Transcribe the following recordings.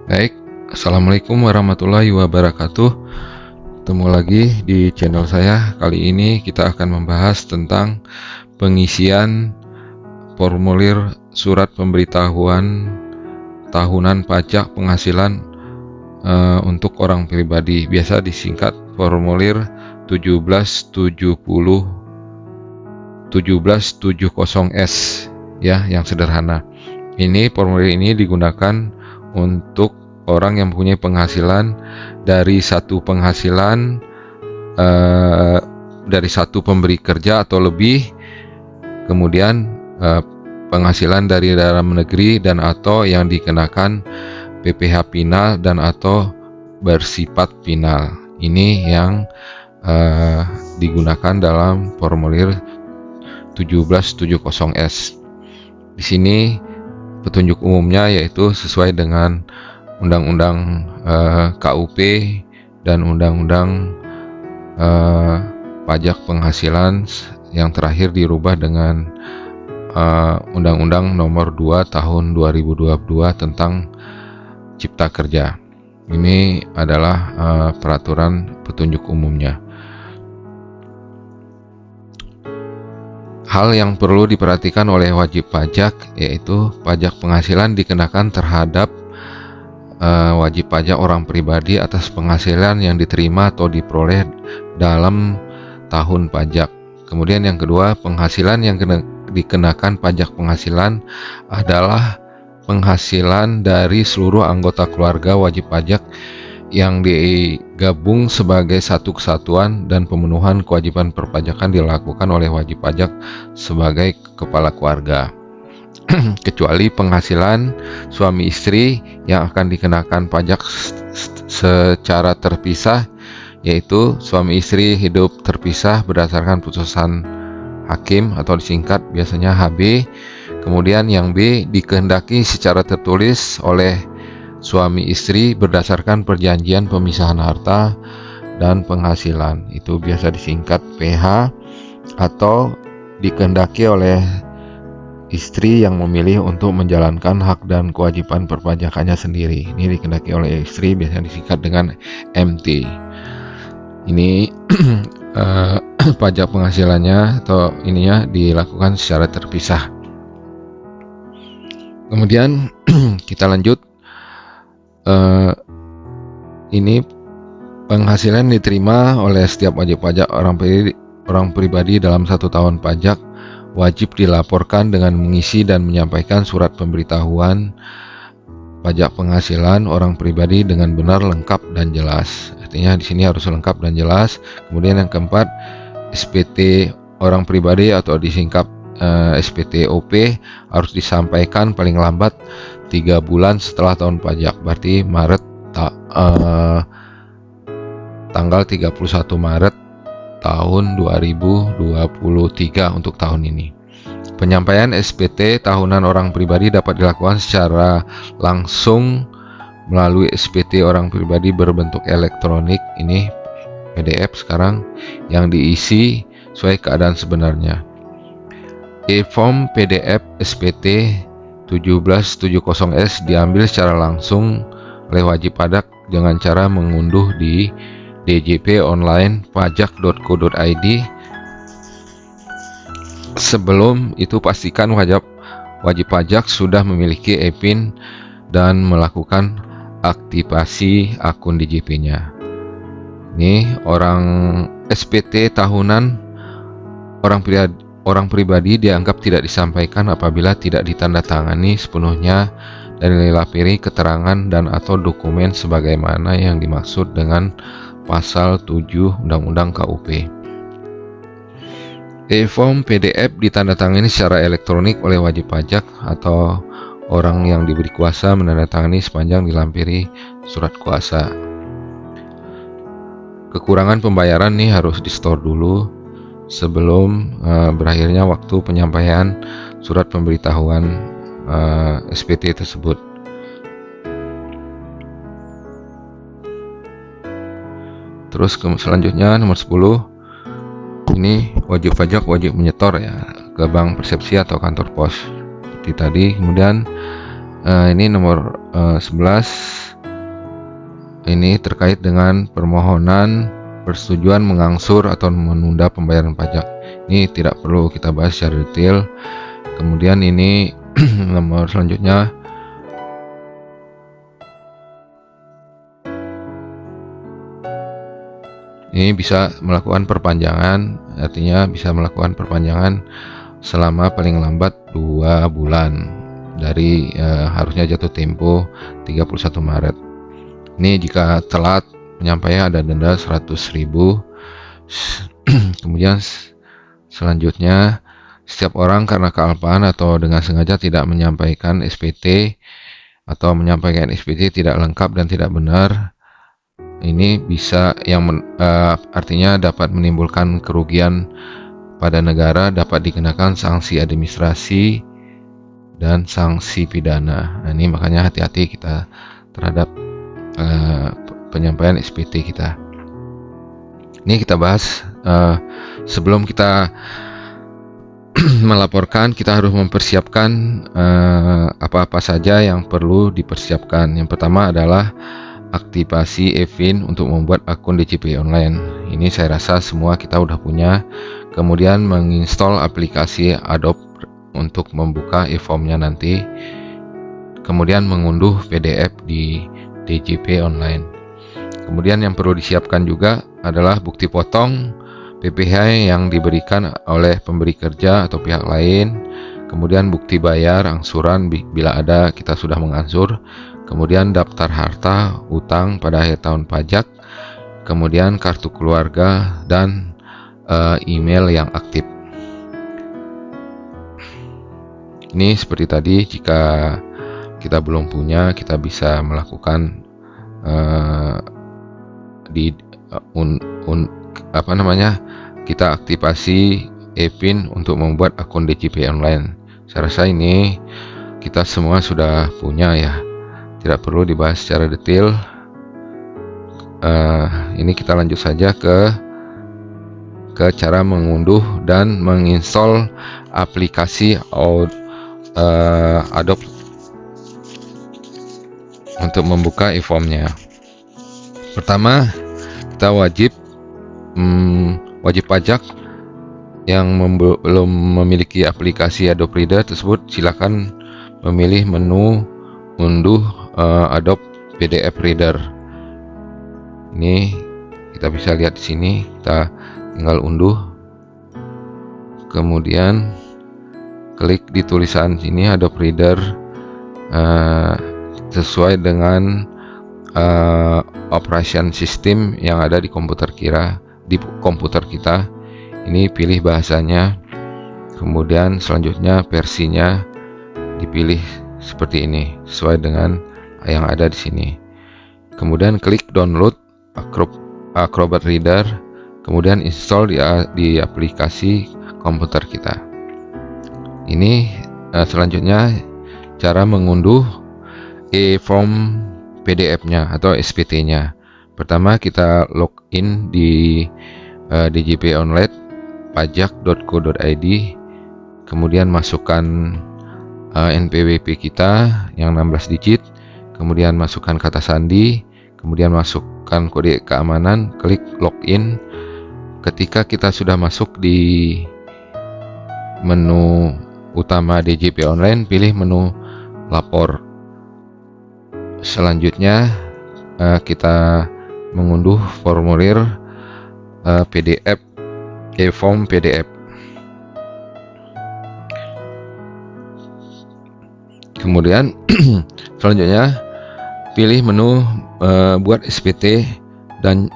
Baik, Assalamualaikum warahmatullahi wabarakatuh. Ketemu lagi di channel saya. Kali ini kita akan membahas tentang pengisian formulir surat pemberitahuan tahunan pajak penghasilan untuk orang pribadi. Biasa disingkat formulir 1770S ya, yang sederhana. Formulir ini digunakan untuk orang yang mempunyai penghasilan dari satu penghasilan dari satu pemberi kerja atau lebih, kemudian penghasilan dari dalam negeri dan atau yang dikenakan PPh final dan atau bersifat final. Ini yang digunakan dalam formulir 1770S. Di sini petunjuk umumnya yaitu sesuai dengan Undang-Undang KUP dan Undang-Undang Pajak Penghasilan yang terakhir dirubah dengan Undang-Undang Nomor 2 Tahun 2022 tentang Cipta Kerja. Ini adalah peraturan petunjuk umumnya. Hal yang perlu diperhatikan oleh wajib pajak yaitu pajak penghasilan dikenakan terhadap wajib pajak orang pribadi atas penghasilan yang diterima atau diperoleh dalam tahun pajak. Kemudian yang kedua, penghasilan yang dikenakan pajak penghasilan adalah penghasilan dari seluruh anggota keluarga wajib pajak yang digabung sebagai satu kesatuan dan pemenuhan kewajiban perpajakan dilakukan oleh wajib pajak sebagai kepala keluarga. Kecuali penghasilan suami istri yang akan dikenakan pajak secara terpisah, yaitu suami istri hidup terpisah berdasarkan putusan hakim atau disingkat biasanya HB. Kemudian yang B, dikehendaki secara tertulis oleh suami istri berdasarkan perjanjian pemisahan harta dan penghasilan, itu biasa disingkat PH, atau dikehendaki oleh istri yang memilih untuk menjalankan hak dan kewajiban perpajakannya sendiri. Ini dikehendaki oleh istri, biasanya disingkat dengan MT. Ini pajak penghasilannya atau ininya dilakukan secara terpisah. Kemudian kita lanjut. Ini penghasilan diterima oleh setiap wajib pajak orang pribadi dalam 1 tahun pajak wajib dilaporkan dengan mengisi dan menyampaikan surat pemberitahuan pajak penghasilan orang pribadi dengan benar, lengkap dan jelas. Artinya di sini harus lengkap dan jelas. Kemudian yang keempat, SPT orang pribadi atau disingkat SPTOP harus disampaikan paling lambat 3 bulan setelah tahun pajak, berarti tanggal 31 Maret tahun 2023 untuk tahun ini. Penyampaian SPT tahunan orang pribadi dapat dilakukan secara langsung melalui SPT orang pribadi berbentuk elektronik, ini PDF sekarang, yang diisi sesuai keadaan sebenarnya. E-form PDF SPT 1770S diambil secara langsung oleh wajib pajak dengan cara mengunduh di djponline.pajak.co.id. Sebelum itu pastikan wajib pajak sudah memiliki e-PIN dan melakukan aktivasi akun DJP-nya. Ini SPT tahunan orang pribadi dianggap tidak disampaikan apabila tidak ditandatangani sepenuhnya dan dilapiri keterangan dan atau dokumen sebagaimana yang dimaksud dengan pasal 7 Undang-Undang KUP. E-form PDF ditandatangani secara elektronik oleh wajib pajak atau orang yang diberi kuasa menandatangani sepanjang dilampiri surat kuasa. Kekurangan pembayaran nih harus di-store dulu sebelum berakhirnya waktu penyampaian surat pemberitahuan SPT tersebut. Terus selanjutnya nomor 10, ini wajib pajak wajib menyetor ya ke bank persepsi atau kantor pos seperti tadi. Kemudian ini nomor 11, ini terkait dengan permohonan persetujuan mengangsur atau menunda pembayaran pajak. Ini tidak perlu kita bahas secara detail. Kemudian ini nomor selanjutnya, ini bisa melakukan perpanjangan, artinya bisa melakukan perpanjangan selama paling lambat 2 bulan dari harusnya jatuh tempo 31 Maret. Ini jika telat penyampaian ada denda 100.000. Kemudian selanjutnya, setiap orang karena kealpaan atau dengan sengaja tidak menyampaikan SPT atau menyampaikan SPT tidak lengkap dan tidak benar, ini bisa artinya dapat menimbulkan kerugian pada negara, dapat dikenakan sanksi administrasi dan sanksi pidana. Nah, ini makanya hati-hati kita terhadap penyampaian SPT kita. Ini kita bahas sebelum kita melaporkan, kita harus mempersiapkan apa-apa saja yang perlu dipersiapkan. Yang pertama adalah aktivasi eFIN untuk membuat akun DJP online. Ini saya rasa semua kita udah punya. Kemudian menginstall aplikasi Adobe untuk membuka e-formnya nanti. Kemudian mengunduh PDF di DJP online. Kemudian yang perlu disiapkan juga adalah bukti potong PPh yang diberikan oleh pemberi kerja atau pihak lain, kemudian bukti bayar angsuran bila ada kita sudah mengansur, kemudian daftar harta utang pada akhir tahun pajak, kemudian kartu keluarga dan email yang aktif. Ini seperti tadi, jika kita belum punya, kita bisa melakukan kita aktivasi eFIN untuk membuat akun DJP online. Saya rasa ini kita semua sudah punya ya, tidak perlu dibahas secara detail. Ini kita lanjut saja ke cara mengunduh dan menginstall aplikasi Adobe untuk membuka e-formnya. Pertama, kita wajib pajak yang belum memiliki aplikasi Adobe Reader tersebut, silakan memilih menu unduh Adobe PDF Reader. Ini kita bisa lihat di sini, kita tinggal unduh, kemudian klik di tulisan sini Adobe Reader sesuai dengan operation system yang ada di komputer kita. Ini pilih bahasanya, kemudian selanjutnya versinya dipilih seperti ini sesuai dengan yang ada di sini. Kemudian klik download Acrobat Reader, kemudian install di aplikasi komputer kita. Ini selanjutnya cara mengunduh e-form PDF-nya atau SPT-nya. Pertama, kita login di DJP Online pajak.co.id, kemudian masukkan NPWP kita yang 16 digit, kemudian masukkan kata sandi, kemudian masukkan kode keamanan, klik login. Ketika kita sudah masuk di menu utama DJP Online, pilih menu lapor. Selanjutnya kita mengunduh formulir PDF e-form PDF. Kemudian selanjutnya pilih menu buat SPT dan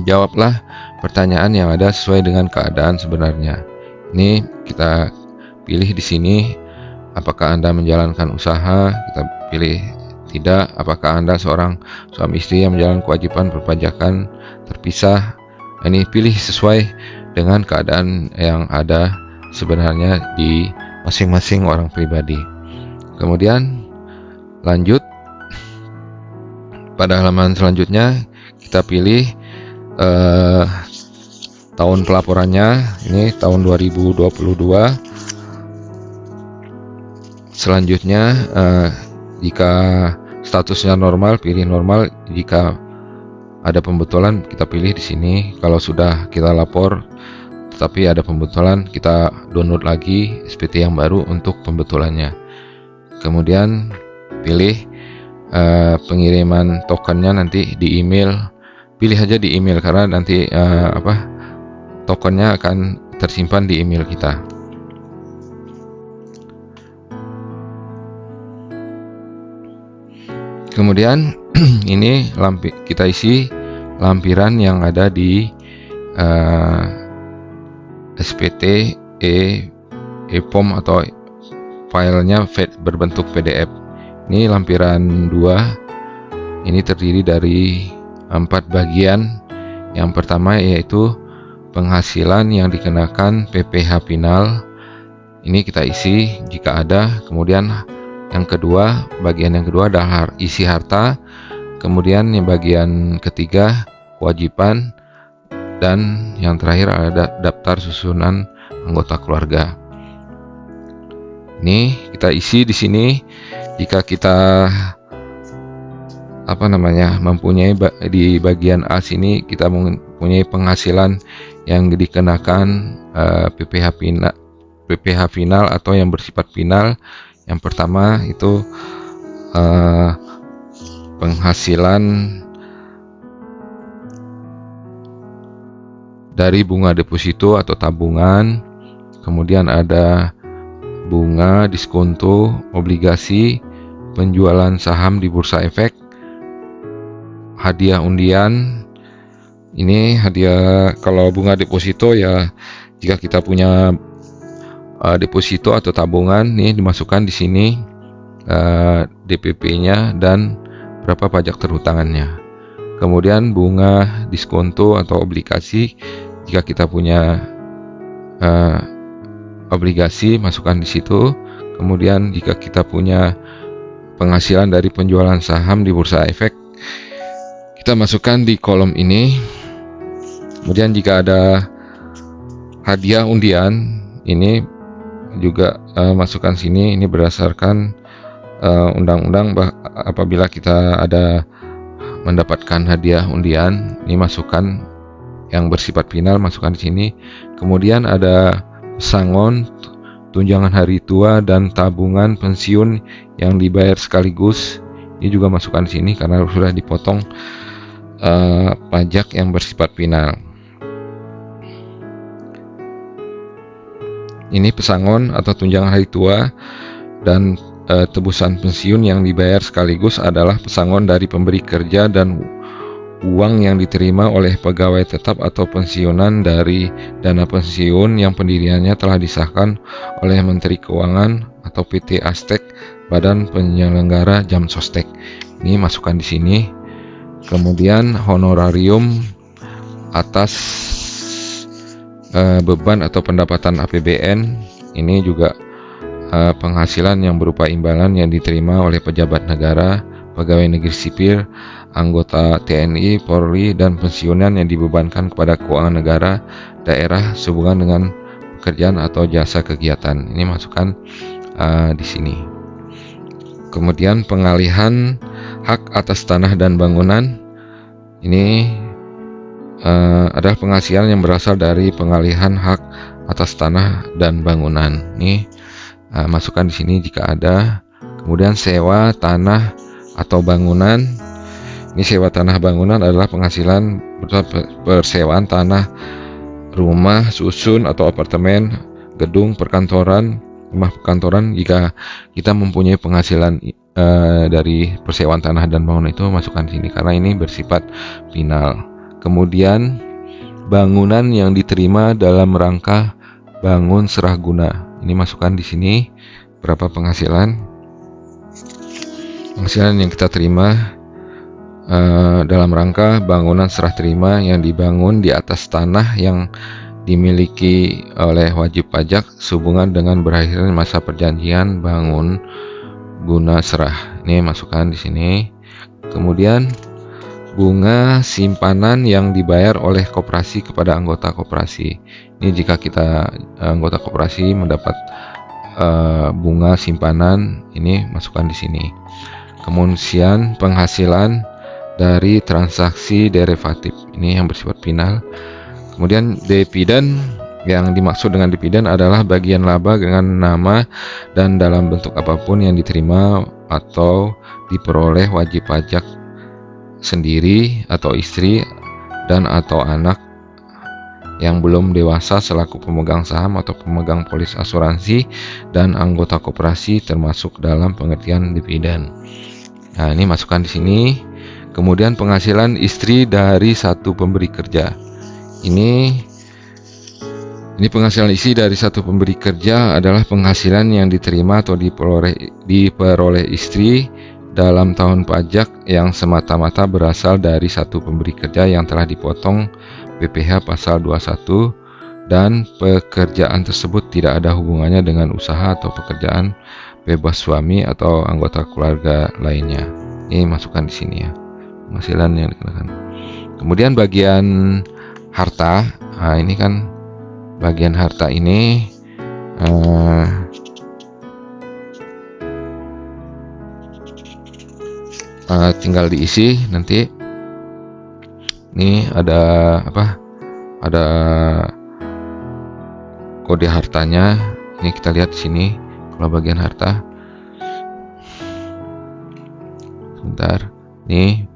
jawablah pertanyaan yang ada sesuai dengan keadaan sebenarnya. Ini kita pilih di sini, apakah Anda menjalankan usaha, kita pilih tidak. Apakah Anda seorang suami istri yang menjalankan kewajiban perpajakan terpisah. Ini pilih sesuai dengan keadaan yang ada sebenarnya di masing-masing orang pribadi. Kemudian lanjut pada halaman selanjutnya, kita pilih tahun pelaporannya. Ini tahun 2022. Selanjutnya jika statusnya normal, pilih normal. Jika ada pembetulan kita pilih di sini. Kalau sudah kita lapor tetapi ada pembetulan, kita download lagi SPT yang baru untuk pembetulannya. Kemudian pilih pengiriman tokennya nanti di email. Pilih aja di email karena nanti tokennya akan tersimpan di email kita. Kemudian ini kita isi lampiran yang ada di SPT EPOM atau filenya berbentuk PDF. Ini lampiran 2. Ini terdiri dari 4 bagian. Yang pertama yaitu penghasilan yang dikenakan PPh final. Ini kita isi jika ada. Kemudian bagian yang kedua adalah isi harta. Kemudian yang bagian ketiga kewajiban, dan yang terakhir ada daftar susunan anggota keluarga. Ini kita isi di sini. Jika kita mempunyai di bagian A sini kita mempunyai penghasilan yang dikenakan PPh final atau yang bersifat final. Yang pertama itu penghasilan dari bunga deposito atau tabungan, kemudian ada bunga diskonto obligasi, penjualan saham di bursa efek, hadiah undian. Ini hadiah kalau bunga deposito ya, jika kita punya deposito atau tabungan, nih dimasukkan di sini DPP-nya dan berapa pajak terhutangannya. Kemudian bunga diskonto atau obligasi, jika kita punya obligasi masukkan di situ. Kemudian jika kita punya penghasilan dari penjualan saham di bursa efek, kita masukkan di kolom ini. Kemudian jika ada hadiah undian, ini juga masukkan sini. Ini berdasarkan undang-undang apabila kita ada mendapatkan hadiah undian, ini masukkan yang bersifat final, masukkan di sini. Kemudian ada pesangon, tunjangan hari tua, dan tabungan pensiun yang dibayar sekaligus. Ini juga masukkan di sini karena sudah dipotong pajak yang bersifat final. Ini pesangon atau tunjangan hari tua dan tebusan pensiun yang dibayar sekaligus adalah pesangon dari pemberi kerja dan uang yang diterima oleh pegawai tetap atau pensiunan dari dana pensiun yang pendiriannya telah disahkan oleh Menteri Keuangan atau PT Astek, Badan Penyelenggara Jam Sostek. Ini masukkan di sini. Kemudian honorarium atas beban atau pendapatan APBN, ini juga penghasilan yang berupa imbalan yang diterima oleh pejabat negara, pegawai negeri sipil, anggota TNI, Polri, dan pensiunan yang dibebankan kepada keuangan negara, daerah sehubungan dengan pekerjaan atau jasa kegiatan. Ini masukkan di sini. Kemudian pengalihan hak atas tanah dan bangunan. Ini adalah penghasilan yang berasal dari pengalihan hak atas tanah dan bangunan. Ini masukkan di sini jika ada. Kemudian sewa tanah atau bangunan. Ini sewa tanah bangunan adalah penghasilan persewaan tanah, rumah susun atau apartemen, gedung perkantoran, rumah perkantoran. Jika kita mempunyai penghasilan dari persewaan tanah dan bangunan, itu masukkan di sini karena ini bersifat final. Kemudian bangunan yang diterima dalam rangka bangun serah guna. Ini masukkan di sini berapa penghasilan yang kita terima dalam rangka bangunan serah terima yang dibangun di atas tanah yang dimiliki oleh wajib pajak sehubungan dengan berakhirnya masa perjanjian bangun guna serah. Ini masukkan di sini. Kemudian bunga simpanan yang dibayar oleh koperasi kepada anggota koperasi. Ini jika kita anggota koperasi mendapat bunga simpanan, ini masukkan di sini. Kemudian penghasilan dari transaksi derivatif. Ini yang bersifat final. Kemudian dividen, yang dimaksud dengan dividen adalah bagian laba dengan nama dan dalam bentuk apapun yang diterima atau diperoleh wajib pajak sendiri atau istri dan atau anak yang belum dewasa selaku pemegang saham atau pemegang polis asuransi dan anggota koperasi termasuk dalam pengertian dividen. Nah, ini masukkan di sini. Kemudian penghasilan istri dari satu pemberi kerja. Ini penghasilan istri dari satu pemberi kerja adalah penghasilan yang diterima atau diperoleh istri dalam tahun pajak yang semata-mata berasal dari satu pemberi kerja yang telah dipotong PPh pasal 21 dan pekerjaan tersebut tidak ada hubungannya dengan usaha atau pekerjaan bebas suami atau anggota keluarga lainnya. Ini masukkan di sini ya, penghasilan yang dikenakan. Kemudian bagian harta. Nah, ini kan bagian harta ini tinggal diisi nanti. Ini ada apa? Ada kode hartanya. Ini kita lihat di sini kalau bagian harta. Sebentar. Ini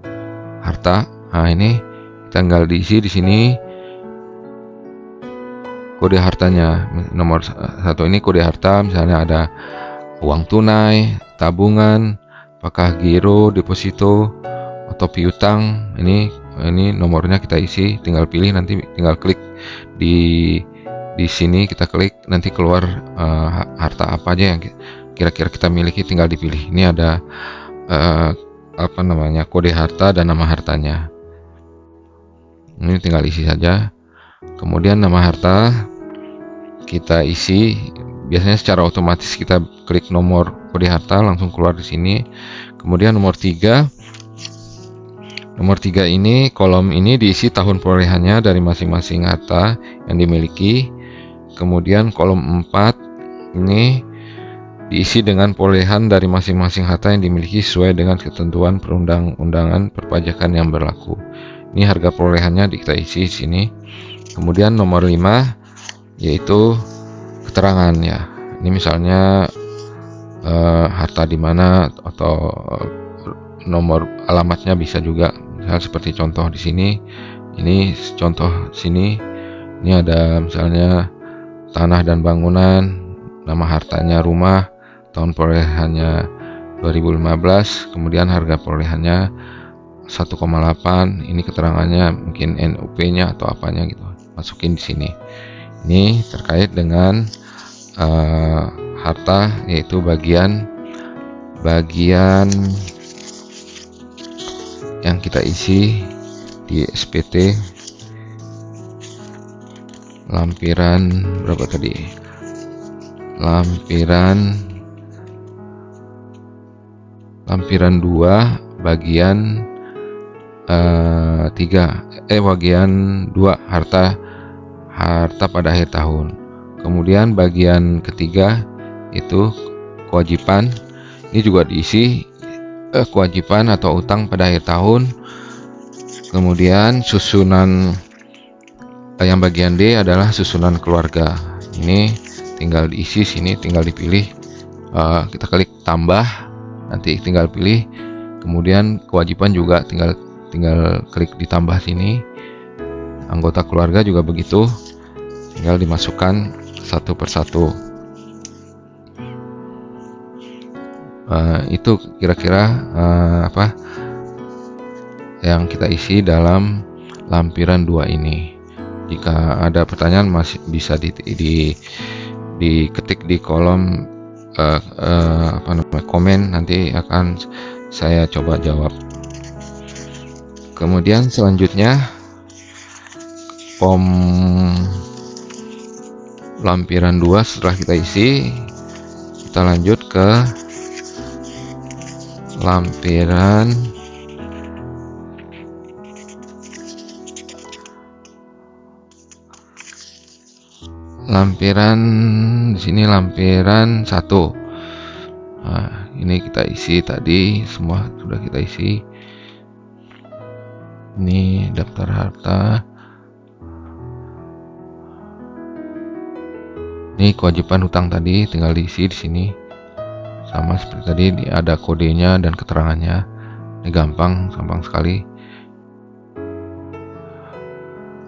harta. Nah, ini tinggal diisi di sini kode hartanya. Nomor 1 ini kode harta, misalnya ada uang tunai, tabungan, apakah giro, deposito, atau piutang. Ini nomornya kita isi, tinggal pilih, nanti tinggal klik di sini, kita klik, nanti keluar harta apa aja yang kira-kira kita miliki, tinggal dipilih. Ini ada kode harta dan nama hartanya. Ini tinggal isi saja. Kemudian nama harta kita isi, biasanya secara otomatis kita klik nomor kode harta langsung keluar di sini. Kemudian nomor 3 ini, kolom ini diisi tahun perolehannya dari masing-masing harta yang dimiliki. Kemudian kolom 4 ini diisi dengan perolehan dari masing-masing harta yang dimiliki sesuai dengan ketentuan perundang-undangan perpajakan yang berlaku. Ini harga perolehannya kita isi di sini. Kemudian nomor 5 yaitu keterangan ya. Ini misalnya harta di mana atau nomor alamatnya bisa juga. Misal seperti contoh di sini. Ini contoh sini. Ini ada misalnya tanah dan bangunan, nama hartanya rumah, tahun perolehannya 2015, kemudian harga perolehannya 1,8. Ini keterangannya mungkin NUP-nya atau apanya gitu. Masukin di sini. Ini terkait dengan harta, yaitu bagian yang kita isi di SPT lampiran berapa tadi? Lampiran 2 bagian 3 bagian 2 harta pada akhir tahun. Kemudian bagian ketiga itu kewajiban. Ini juga diisi kewajiban atau utang pada akhir tahun. Kemudian susunan yang bagian D adalah susunan keluarga. Ini tinggal diisi sini, tinggal dipilih. Kita klik tambah, nanti tinggal pilih. Kemudian kewajiban juga tinggal klik ditambah sini. Anggota keluarga juga begitu, tinggal dimasukkan satu persatu. Itu kira-kira apa yang kita isi dalam lampiran 2 ini. Jika ada pertanyaan masih bisa diketik di kolom komen, nanti akan saya coba jawab. Kemudian selanjutnya lampiran 2 setelah kita isi, kita lanjut ke lampiran di sini lampiran 1. Nah, ini kita isi tadi, semua sudah kita isi. Ini daftar harta. Ini kewajiban hutang tadi, tinggal diisi di sini. Sama seperti tadi, ada kodenya dan keterangannya. Ini gampang sekali.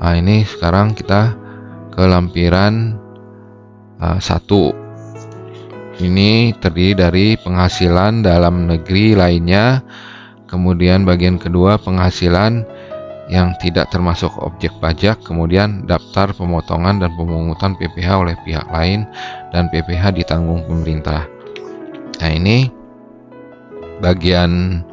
Nah, ini sekarang kita ke lampiran 1. Ini terdiri dari penghasilan dalam negeri lainnya. Kemudian bagian kedua, penghasilan yang tidak termasuk objek pajak. Kemudian daftar pemotongan dan pemungutan PPh oleh pihak lain, dan PPh ditanggung pemerintah. Nah, ini bagian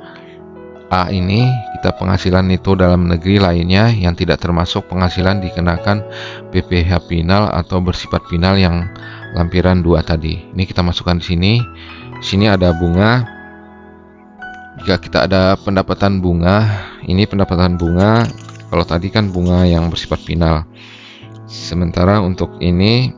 A ini, kita penghasilan itu dalam negeri lainnya yang tidak termasuk penghasilan dikenakan PPh final atau bersifat final yang lampiran 2 tadi. Ini kita masukkan di sini. Di sini ada bunga. Jika kita ada pendapatan bunga, ini pendapatan bunga. Kalau tadi kan bunga yang bersifat final. Sementara untuk ini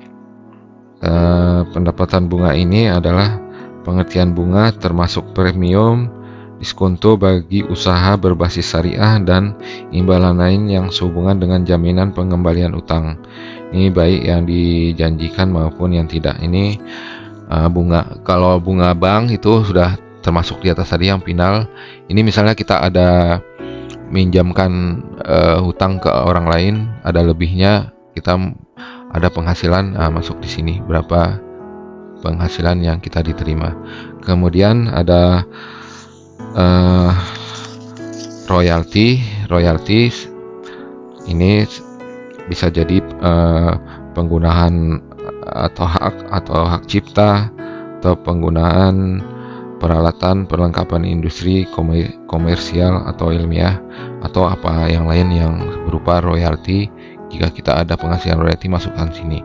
pendapatan bunga ini adalah pengertian bunga termasuk premium, diskonto bagi usaha berbasis syariah, dan imbalan lain yang sehubungan dengan jaminan pengembalian utang. Ini baik yang dijanjikan maupun yang tidak. Ini bunga. Kalau bunga bank itu sudah termasuk di atas tadi yang final. Ini misalnya kita ada minjamkan hutang ke orang lain, ada lebihnya, kita ada penghasilan, masuk di sini berapa penghasilan yang kita diterima. Kemudian ada royalti ini bisa jadi penggunaan atau hak cipta, atau penggunaan peralatan perlengkapan industri komersial atau ilmiah, atau apa yang lain yang berupa royalti. Jika kita ada penghasilan royalti, masukkan sini.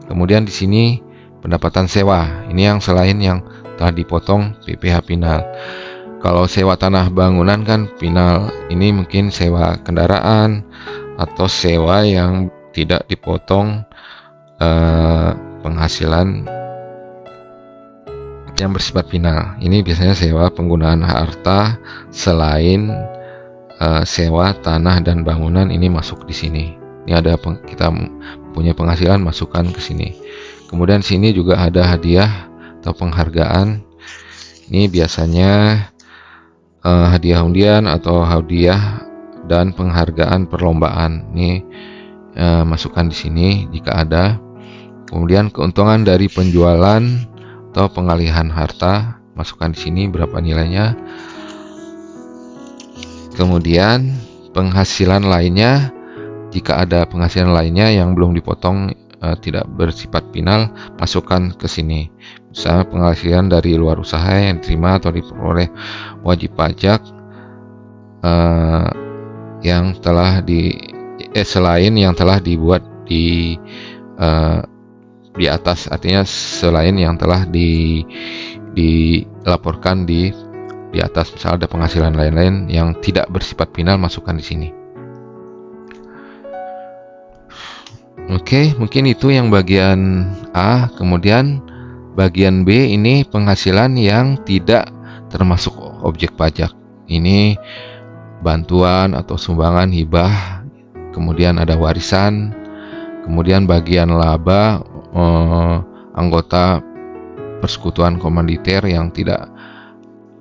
Kemudian di sini pendapatan sewa, ini yang selain yang telah dipotong PPh final. Kalau sewa tanah bangunan kan final, ini mungkin sewa kendaraan atau sewa yang tidak dipotong penghasilan yang bersifat final. Ini biasanya sewa penggunaan harta selain sewa tanah dan bangunan, ini masuk di sini. Ini ada kita punya penghasilan, masukkan ke sini. Kemudian sini juga ada hadiah atau penghargaan. Ini biasanya hadiah undian atau hadiah dan penghargaan perlombaan. Ini masukkan di sini jika ada. Kemudian keuntungan dari penjualan atau pengalihan harta, masukkan di sini berapa nilainya. Kemudian penghasilan lainnya, jika ada penghasilan lainnya yang belum dipotong, tidak bersifat final, masukkan ke sini. Misalnya penghasilan dari luar usaha yang diterima atau diperoleh wajib pajak yang telah selain yang telah dibuat di atas, artinya selain yang telah dilaporkan di atas. Misalnya ada penghasilan lain-lain yang tidak bersifat final, masukkan di sini. Oke, mungkin itu yang bagian A. Kemudian bagian B ini penghasilan yang tidak termasuk objek pajak. Ini bantuan atau sumbangan, hibah, kemudian ada warisan, kemudian bagian laba anggota persekutuan komanditer yang tidak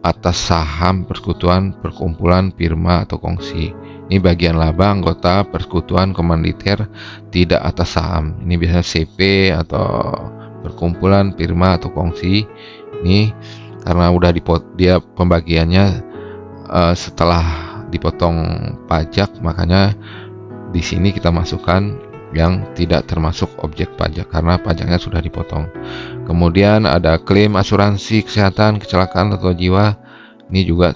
atas saham persekutuan, perkumpulan, firma, atau kongsi. Ini bagian laba anggota persekutuan komanditer tidak atas saham. Ini biasanya CP atau perkumpulan, firma, atau kongsi. Ini karena udah dia pembagiannya setelah dipotong pajak, makanya di sini kita masukkan yang tidak termasuk objek pajak karena pajaknya sudah dipotong. Kemudian ada klaim asuransi kesehatan, kecelakaan atau jiwa. Ini juga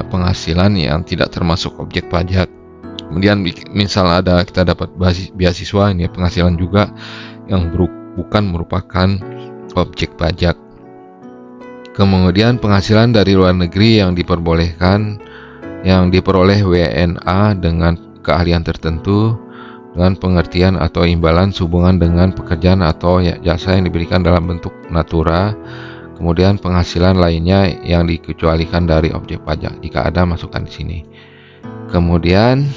penghasilan yang tidak termasuk objek pajak. Kemudian misal kita dapat beasiswa, ini penghasilan juga yang bukan merupakan objek pajak. Kemudian penghasilan dari luar negeri yang diperbolehkan, yang diperoleh WNA dengan keahlian tertentu, dengan pengertian atau imbalan sehubungan dengan pekerjaan atau jasa yang diberikan dalam bentuk natura. Kemudian penghasilan lainnya yang dikecualikan dari objek pajak, jika ada, masukkan di sini. Kemudian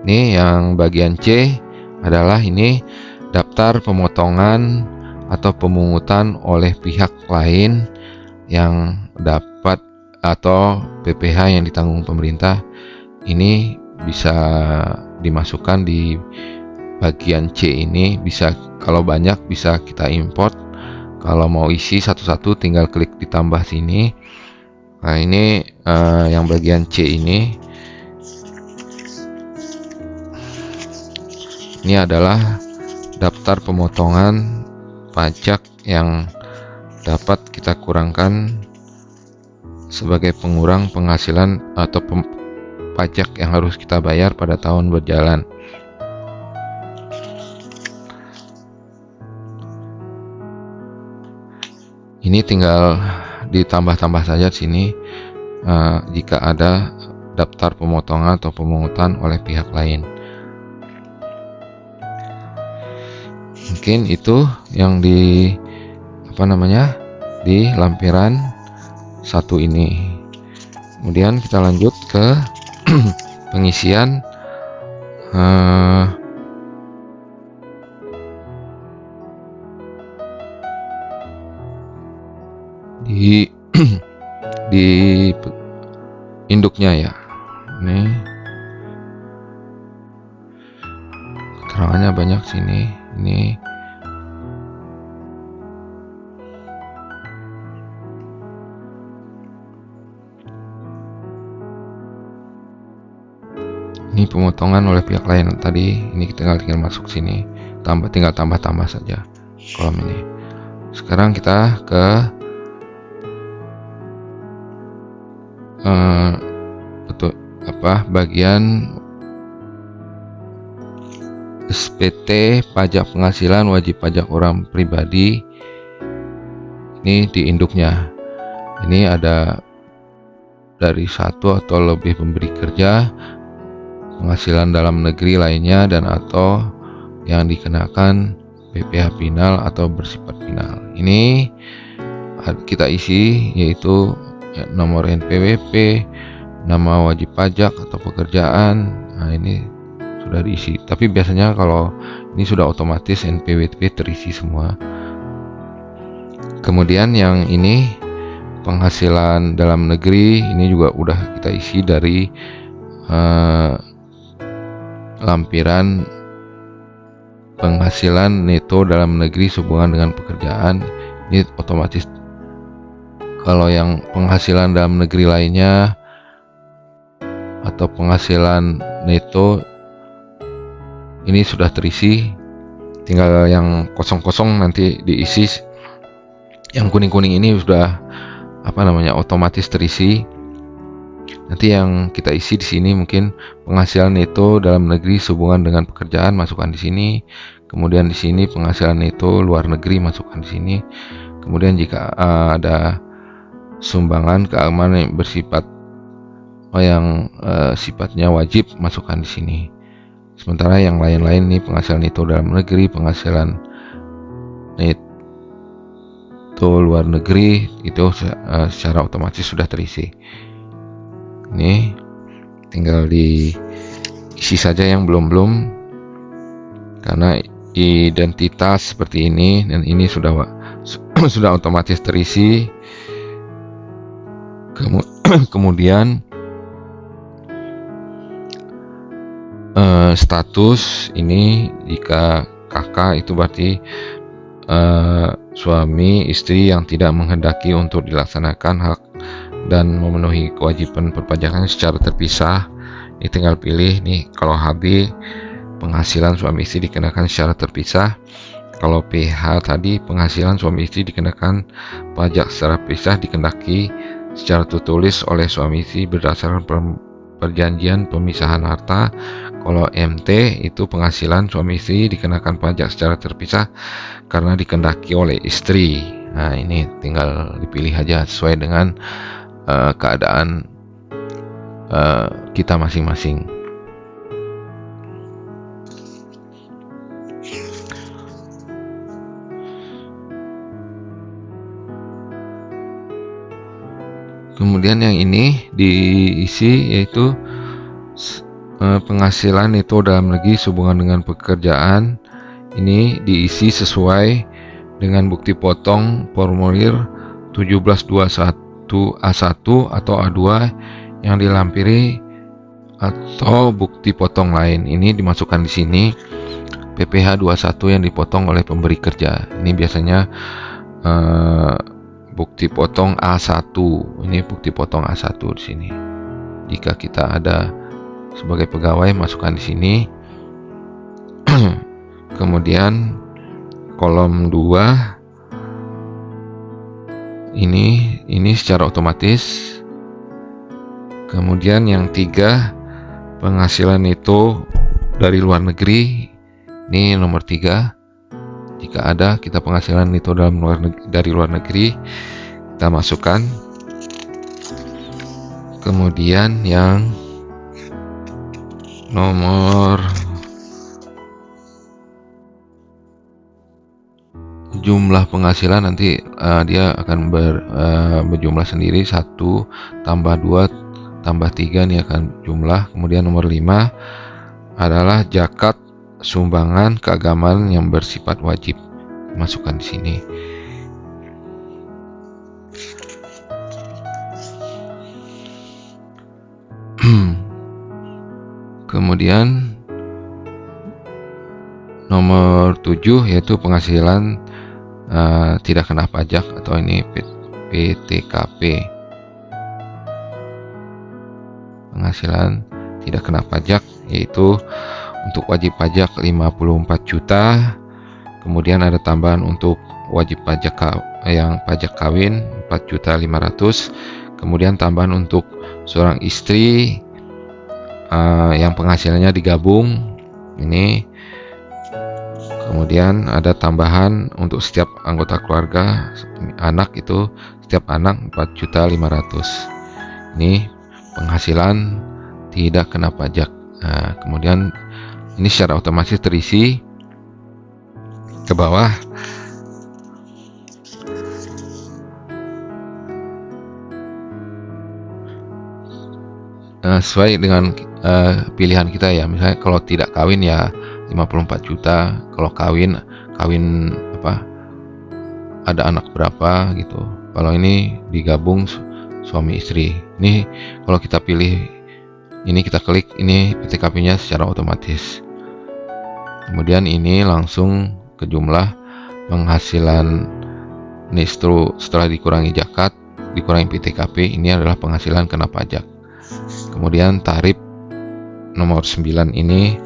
ini yang bagian C adalah ini daftar pemotongan atau pemungutan oleh pihak lain yang dapat atau PPh yang ditanggung pemerintah. Ini bisa dimasukkan di bagian C ini. Bisa, kalau banyak bisa kita import. Kalau mau isi satu-satu tinggal klik ditambah sini. Nah, ini yang bagian C ini. Ini adalah daftar pemotongan pajak yang dapat kita kurangkan sebagai pengurang penghasilan atau pajak yang harus kita bayar pada tahun berjalan. Ini tinggal ditambah-tambah saja di sini jika ada daftar pemotongan atau pemungutan oleh pihak lain. Mungkin itu yang di di lampiran 1 ini. Kemudian kita lanjut ke pengisian di di induknya ya. Ini keterangannya banyak sini. Ini pemotongan oleh pihak lain tadi. Ini tinggal masuk sini, tinggal tambah saja kolom ini. Sekarang kita ke bagian SPT pajak penghasilan wajib pajak orang pribadi. Ini di induknya. Ini ada dari 1 atau lebih pemberi kerja, penghasilan dalam negeri lainnya, dan atau yang dikenakan PPh final atau bersifat final. Ini kita isi, yaitu nomor NPWP, nama wajib pajak atau pekerjaan. Nah, ini sudah diisi, tapi biasanya kalau ini sudah otomatis NPWP terisi semua. Kemudian yang ini penghasilan dalam negeri, ini juga udah kita isi dari lampiran penghasilan neto dalam negeri sehubungan dengan pekerjaan. Ini otomatis. Kalau yang penghasilan dalam negeri lainnya atau penghasilan neto, ini sudah terisi, tinggal yang kosong-kosong nanti diisi. Yang kuning-kuning ini sudah otomatis terisi. Nanti yang kita isi di sini mungkin penghasilan neto dalam negeri sehubungan dengan pekerjaan, masukkan di sini. Kemudian di sini penghasilan neto luar negeri, masukkan di sini. Kemudian jika ada sumbangan keagamaan yang bersifat sifatnya wajib, masukkan di sini. Sementara yang lain-lain nih, penghasilan neto dalam negeri, penghasilan neto luar negeri, itu secara otomatis sudah terisi. Ini tinggal diisi saja yang belum, karena identitas seperti ini, dan ini sudah otomatis terisi. Kemudian status ini, jika kakak itu berarti suami istri yang tidak menghendaki untuk dilaksanakan hak dan memenuhi kewajiban perpajakan secara terpisah. Ini tinggal pilih nih, kalau HB penghasilan suami istri dikenakan secara terpisah. Kalau PH tadi penghasilan suami istri dikenakan pajak secara terpisah dikendaki secara tertulis oleh suami istri berdasarkan perjanjian pemisahan harta. Kalau MT itu penghasilan suami istri dikenakan pajak secara terpisah karena dikendaki oleh istri. Nah, ini tinggal dipilih aja sesuai dengan keadaan kita masing-masing. Kemudian yang ini diisi, yaitu Penghasilan itu dalam negeri sehubungan dengan pekerjaan ini diisi sesuai dengan bukti potong formulir 1721 A1 atau A2 yang dilampiri atau bukti potong lain. Ini dimasukkan di sini PPh 21 yang dipotong oleh pemberi kerja. Ini biasanya bukti potong A1. Ini bukti potong A1 di sini. Jika kita ada sebagai pegawai, masukkan di sini. Kemudian kolom 2 ini secara otomatis. Kemudian yang 3, penghasilan itu dari luar negeri. Ini nomor 3. Jika ada kita penghasilan itu dari luar negeri, kita masukkan. Kemudian yang nomor jumlah penghasilan nanti dia akan berjumlah sendiri, 1 tambah 2 tambah 3 ini akan jumlah. Kemudian nomor 5 adalah zakat sumbangan keagamaan yang bersifat wajib, masukkan di sini. Kemudian nomor 7 yaitu penghasilan tidak kena pajak atau ini PTKP. Penghasilan tidak kena pajak yaitu untuk wajib pajak 54 juta. Kemudian ada tambahan untuk wajib pajak yang pajak kawin 4.500.000. Kemudian tambahan untuk seorang istri yang penghasilannya digabung ini. Kemudian ada tambahan untuk setiap anggota keluarga, anak itu setiap anak 4.500.000. Ini penghasilan tidak kena pajak. Kemudian ini secara otomatis terisi ke bawah. Sesuai dengan pilihan kita ya. Misalnya kalau tidak kawin ya 54 juta, kalau kawin ada anak berapa gitu. Kalau ini digabung suami istri. Ini kalau kita pilih ini, kita klik ini PTKP-nya secara otomatis. Kemudian ini langsung ke jumlah penghasilan. Ini setelah dikurangi zakat, dikurangi PTKP, ini adalah penghasilan kena pajak. Kemudian tarif nomor 9 ini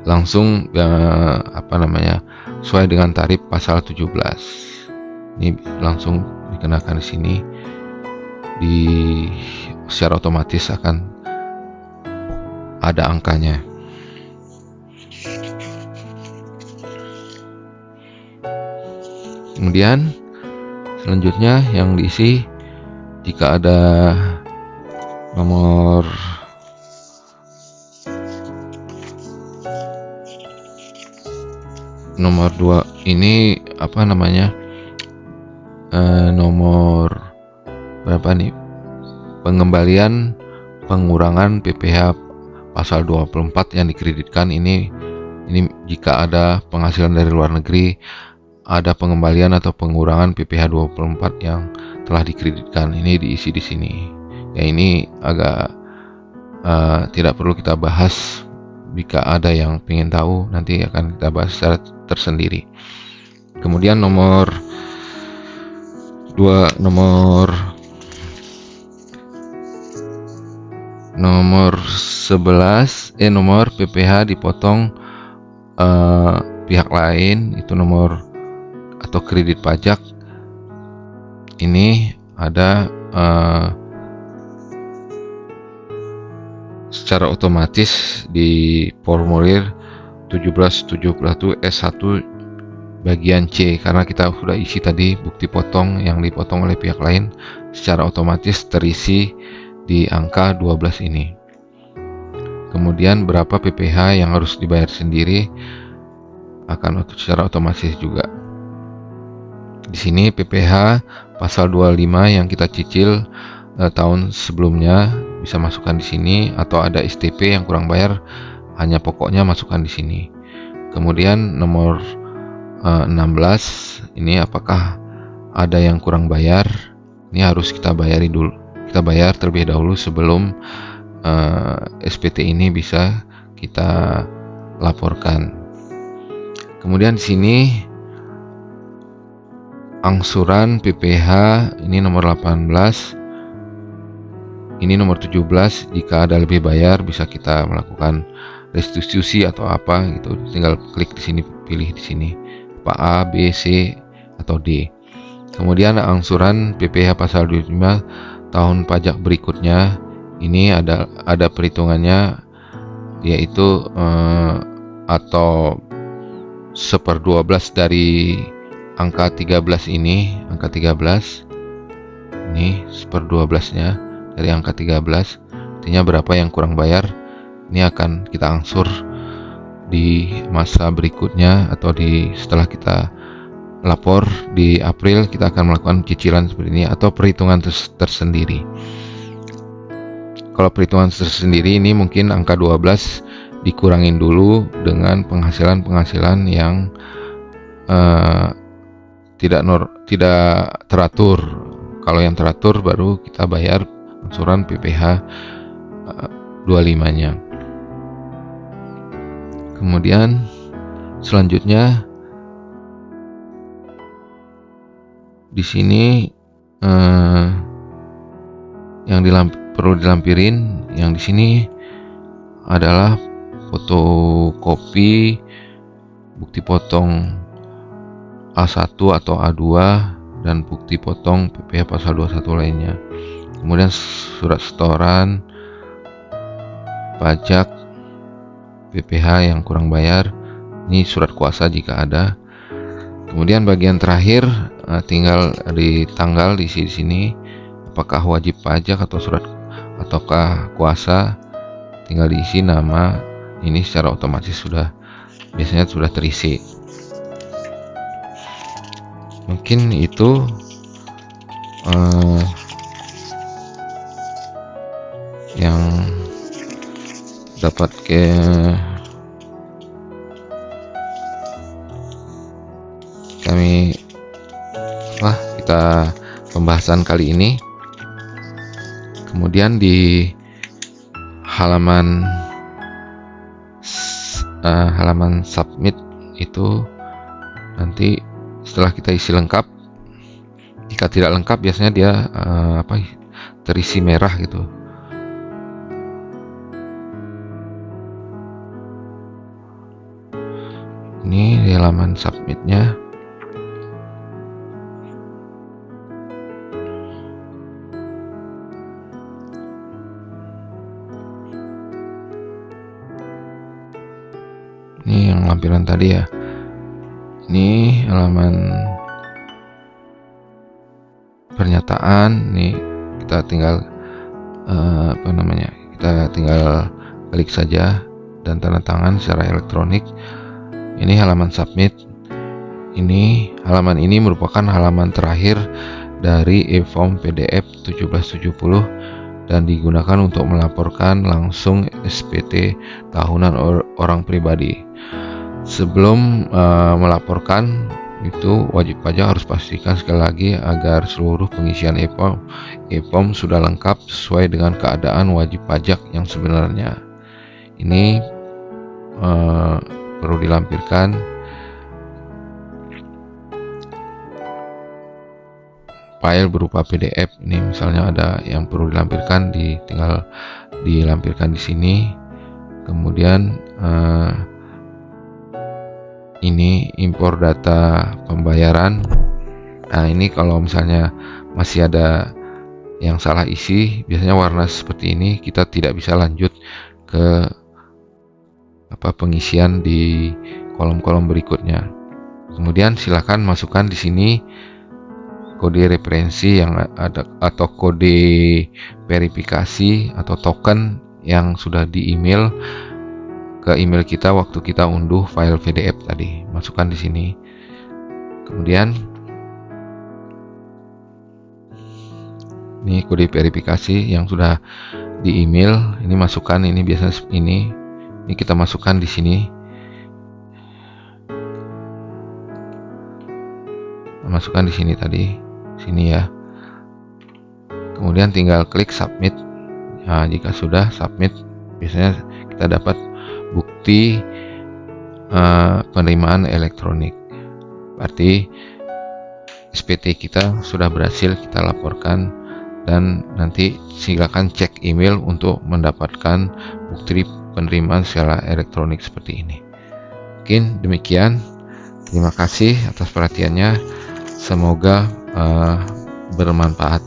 langsung sesuai dengan tarif pasal 17. Ini langsung dikenakan di sini, secara otomatis akan ada angkanya. Kemudian selanjutnya yang diisi, jika ada nomor nomor 2 ini nomor berapa nih, pengembalian pengurangan PPh pasal 24 yang dikreditkan. Ini jika ada penghasilan dari luar negeri, ada pengembalian atau pengurangan PPh 24 yang telah dikreditkan, ini diisi di sini. Ya, ini agak tidak perlu kita bahas. Jika ada yang ingin tahu, nanti akan kita bahas secara tersendiri. Kemudian nomor 11 nomor PPh dipotong pihak lain, itu nomor atau kredit pajak. Ini ada secara otomatis di formulir 1771 S1 bagian C, karena kita sudah isi tadi bukti potong yang dipotong oleh pihak lain, secara otomatis terisi di angka 12 ini. Kemudian berapa PPh yang harus dibayar sendiri akan secara otomatis juga. Di sini PPh pasal 25 yang kita cicil tahun sebelumnya bisa masukkan di sini, atau ada STP yang kurang bayar hanya pokoknya masukkan di sini. Kemudian nomor 16 ini apakah ada yang kurang bayar, ini harus kita bayar terlebih dahulu sebelum SPT ini bisa kita laporkan. Kemudian di sini angsuran PPh ini nomor 18, ini nomor 17. Jika ada lebih bayar bisa kita melakukan restitusi atau apa gitu, tinggal klik di sini, pilih di sini apa A, B, C atau D. Kemudian angsuran PPh pasal 25 tahun pajak berikutnya, ini ada perhitungannya, yaitu atau 1/12 dari angka 13 ini, angka 13 ini 1/12 nya dari angka 13, artinya berapa yang kurang bayar, ini akan kita angsur di masa berikutnya, atau setelah kita lapor di April kita akan melakukan cicilan seperti ini, atau perhitungan tersendiri. Kalau perhitungan tersendiri ini mungkin angka 12 dikurangin dulu dengan penghasilan yang tidak teratur. Kalau yang teratur baru kita bayar angsuran PPh 25-nya. Kemudian selanjutnya di sini yang perlu dilampirin yang di sini adalah fotokopi bukti potong A1 atau A2 dan bukti potong PPh pasal 21 lainnya. Kemudian surat setoran pajak PPh yang kurang bayar, ini surat kuasa jika ada. Kemudian bagian terakhir tinggal di tanggal di sini, apakah wajib pajak atau surat ataukah kuasa, tinggal diisi nama. Ini secara otomatis biasanya sudah terisi. Mungkin itu yang dapat kita pembahasan kali ini. Kemudian di halaman submit itu nanti setelah kita isi lengkap, jika tidak lengkap biasanya dia terisi merah gitu. Ini di halaman submitnya. Ini yang lampiran tadi ya. Ini halaman pernyataan. Nih kita tinggal kita tinggal klik saja dan tanda tangan secara elektronik. Ini halaman submit. Halaman ini merupakan halaman terakhir dari e-form PDF 1770 dan digunakan untuk melaporkan langsung SPT tahunan orang pribadi. Sebelum melaporkan itu, wajib pajak harus pastikan sekali lagi agar seluruh pengisian e-form sudah lengkap sesuai dengan keadaan wajib pajak yang sebenarnya. Ini perlu dilampirkan file berupa PDF. Ini misalnya ada yang perlu dilampirkan, tinggal dilampirkan di sini. Kemudian ini impor data pembayaran. Nah, ini kalau misalnya masih ada yang salah isi, biasanya warna seperti ini, kita tidak bisa lanjut ke pengisian di kolom-kolom berikutnya. Kemudian silakan masukkan di sini kode referensi yang ada atau kode verifikasi atau token yang sudah di email ke email kita waktu kita unduh file PDF tadi. Masukkan di sini. Kemudian Ini kode verifikasi yang sudah di email. Ini masukkan, ini biasanya ini kita masukkan di sini. Masukkan di sini tadi, sini ya. Kemudian tinggal klik submit. Nah, jika sudah submit, biasanya kita dapat bukti penerimaan elektronik. Berarti SPT kita sudah berhasil kita laporkan, dan nanti silakan cek email untuk mendapatkan bukti penerimaan secara elektronik seperti ini. Mungkin demikian. Terima kasih atas perhatiannya. Semoga bermanfaat.